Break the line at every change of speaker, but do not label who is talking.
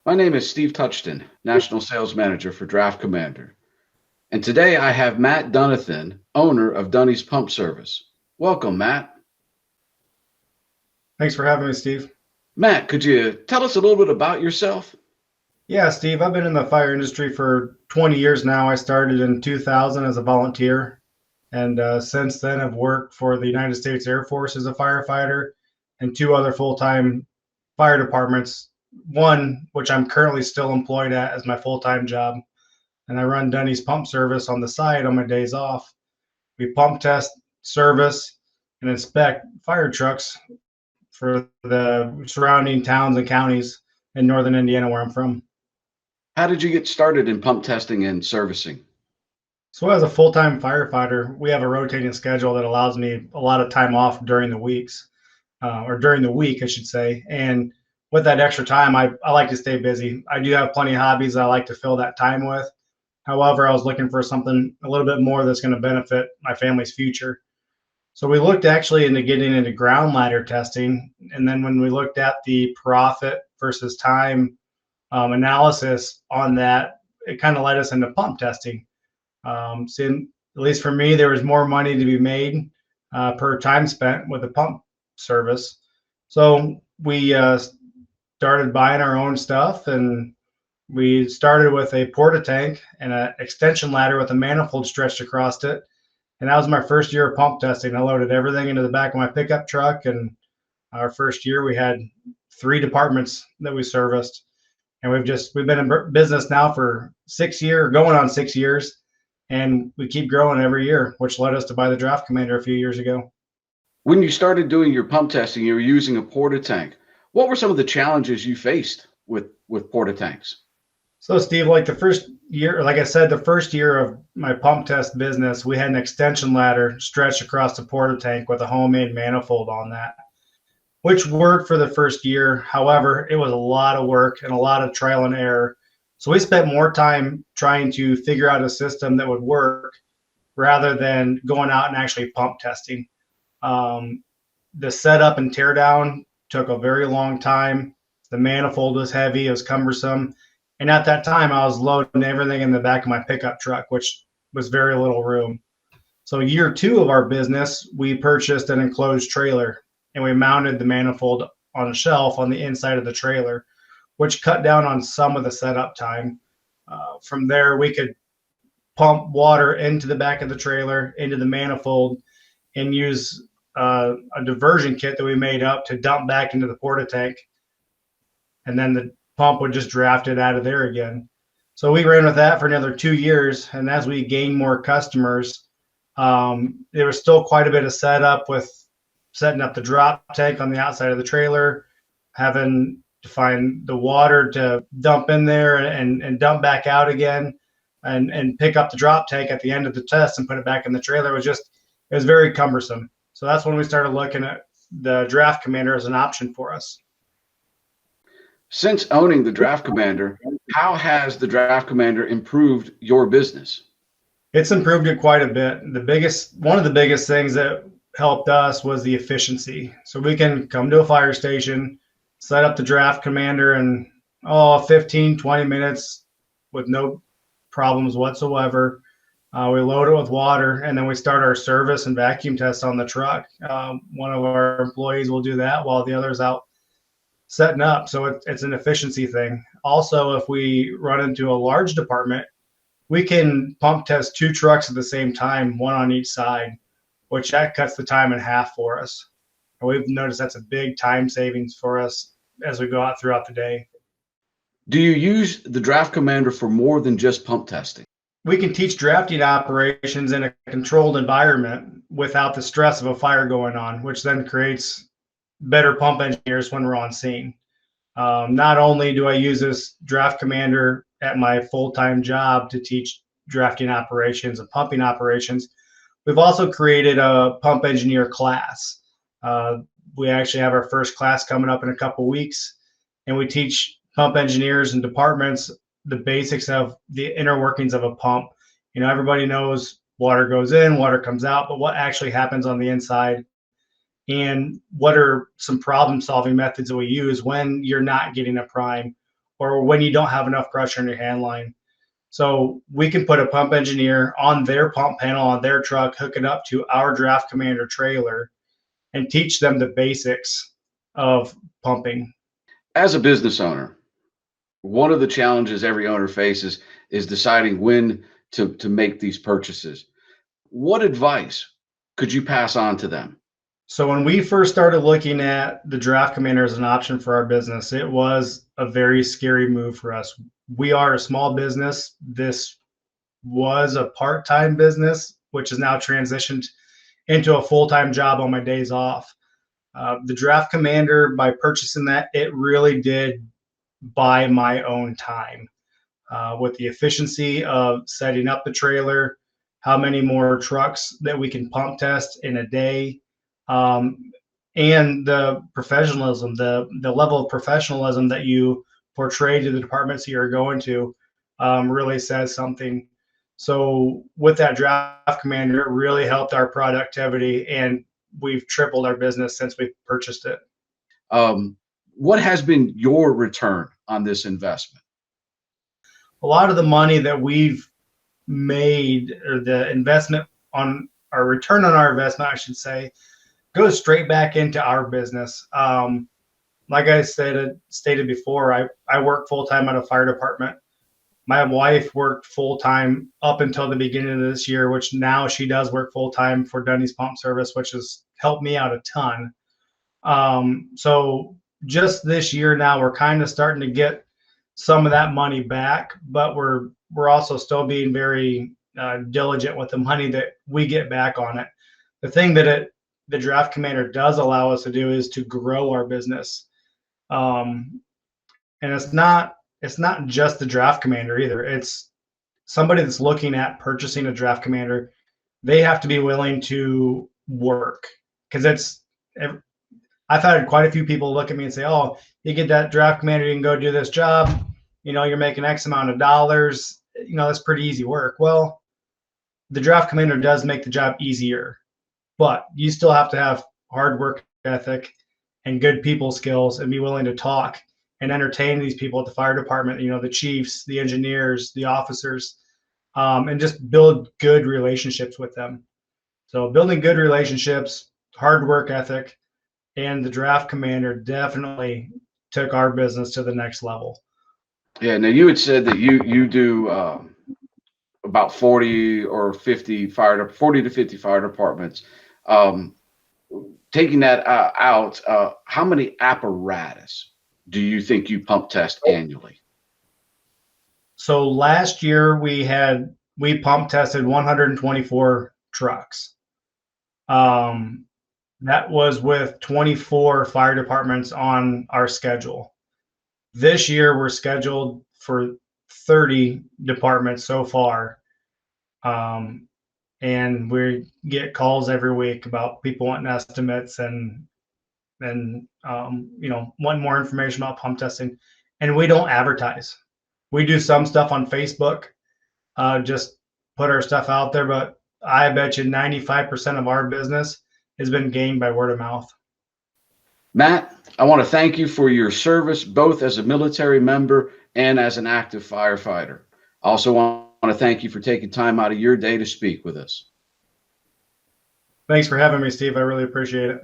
My name is Steve Touchton, National Sales Manager for Draft Commander. And today I have Matt Dunithan, owner of Dunny's Pump Service. Welcome, Matt.
Thanks for having me, Steve.
Matt, could you tell us a little bit about yourself?
Yeah, Steve, I've been in the fire industry for 20 years now. I started in 2000 as a volunteer, and since then I've worked for the United States Air Force as a firefighter and two other full-time fire departments, one which I'm currently still employed at as my full-time job. And I run Dunny's Pump Service on the side on my days off. We pump test, service, and inspect fire trucks for the surrounding towns and counties in northern Indiana, where I'm from.
How did you get started in pump testing and servicing?
So, as a full time firefighter, we have a rotating schedule that allows me a lot of time off during the weeks, or during the week, I should say. And with that extra time, I like to stay busy. I do have plenty of hobbies I like to fill that time with. However, I was looking for something a little bit more that's going to benefit my family's future. So we looked actually into getting into ground ladder testing. And then when we looked at the profit versus time analysis on that, it kind of led us into pump testing. So at least for me, there was more money to be made per time spent with the pump service. So we started buying our own stuff, and we started with a Porta Tank and an extension ladder with a manifold stretched across it. And that was my first year of pump testing. I loaded everything into the back of my pickup truck, and our first year we had three departments that we serviced. And we've been in business now for 6 years, going on 6 years, and we keep growing every year, which led us to buy the Draft Commander a few years ago.
When you started doing your pump testing, you were using a Porta Tank. What were some of the challenges you faced with Porta Tanks?
So, Steve, like the first year, like I said, the first year of my pump test business, we had an extension ladder stretched across the Porta Tank with a homemade manifold on that, which worked for the first year. However, it was a lot of work and a lot of trial and error. So we spent more time trying to figure out a system that would work rather than going out and actually pump testing. The setup and teardown took a very long time. The manifold was heavy, it was cumbersome. And at that time, I was loading everything in the back of my pickup truck, which was very little room. So year two of our business, we purchased an enclosed trailer, and we mounted the manifold on a shelf on the inside of the trailer, which cut down on some of the setup time. From there, we could pump water into the back of the trailer, into the manifold, and use a diversion kit that we made up to dump back into the Porta Tank. And then the pump would just draft it out of there again. So we ran with that for another 2 years. And as we gained more customers, there was still quite a bit of setup with setting up the drop tank on the outside of the trailer, having to find the water to dump in there and dump back out again, and pick up the drop tank at the end of the test and put it back in the trailer. It was very cumbersome. So that's when we started looking at the Draft Commander as an option for us.
Since owning the Draft Commander, how has the Draft Commander improved your business?
It's improved it quite a bit. One of the biggest things that helped us was the efficiency. So we can come to a fire station, set up the Draft Commander in 15, 20 minutes with no problems whatsoever. We load it with water, and then we start our service and vacuum test on the truck. One of our employees will do that while the other's out setting up. So it's an efficiency thing. Also, if we run into a large department, we can pump test two trucks at the same time, one on each side, which that cuts the time in half for us. And we've noticed that's a big time savings for us as we go out throughout the day.
Do you use the Draft Commander for more than just pump testing?
We can teach drafting operations in a controlled environment without the stress of a fire going on, which then creates better pump engineers when we're on scene. Not only do I use this Draft Commander at my full-time job to teach drafting operations and pumping operations, we've also created a pump engineer class. We actually have our first class coming up in a couple weeks, and we teach pump engineers and departments the basics of the inner workings of a pump. You know, everybody knows water goes in, water comes out, but what actually happens on the inside, and what are some problem solving methods that we use when you're not getting a prime, or when you don't have enough pressure in your hand line. So we can put a pump engineer on their pump panel on their truck, hook it up to our Draft Commander trailer, and teach them the basics of pumping.
As a business owner, one of the challenges every owner faces is deciding when to make these purchases. What advice could you pass on to them?
So when we first started looking at the Draft Commander as an option for our business, it was a very scary move for us. We are a small business. This was a part-time business, which is now transitioned into a full-time job on my days off. The Draft Commander, by purchasing that, it really did buy my own time with the efficiency of setting up the trailer, how many more trucks that we can pump test in a day, and the professionalism, the level of professionalism that you portray to the departments you're going to really says something. So with that Draft Commander, it really helped our productivity, and we've tripled our business since we purchased it.
What has been your return on this investment?
A lot of the money that we've made, or the investment on our return on our investment, I should say, goes straight back into our business. Like I stated before, I work full time at a fire department. My wife worked full time up until the beginning of this year, which now she does work full time for Dunny's Pump Service, which has helped me out a ton. So just this year now, we're kind of starting to get some of that money back, but we're also still being very diligent with the money that we get back on it. The thing that the Draft Commander does allow us to do is to grow our business. And it's not just the Draft Commander either. It's somebody that's looking at purchasing a Draft Commander. They have to be willing to work, because I've had quite a few people look at me and say, "Oh, you get that Draft Commander, you can go do this job. You're making X amount of dollars. That's pretty easy work." Well, the Draft Commander does make the job easier, but you still have to have hard work ethic and good people skills, and be willing to talk and entertain these people at the fire department, the chiefs, the engineers, the officers, and just build good relationships with them. So building good relationships, hard work ethic, and the Draft Commander definitely took our business to the next level.
Yeah. Now you had said that you do about 40 to 50 fire departments. Taking that out, how many apparatus do you think you pump test annually?
So last year we pump tested 124 trucks. That was with 24 fire departments on our schedule. This year we're scheduled for 30 departments so far. And we get calls every week about people wanting estimates and wanting more information about pump testing. And we don't advertise. We do some stuff on Facebook, just put our stuff out there, but I bet you 95% of our business has been gained by word of mouth.
Matt, I want to thank you for your service, both as a military member and as an active firefighter. I also want to thank you for taking time out of your day to speak with us.
Thanks for having me, Steve. I really appreciate it.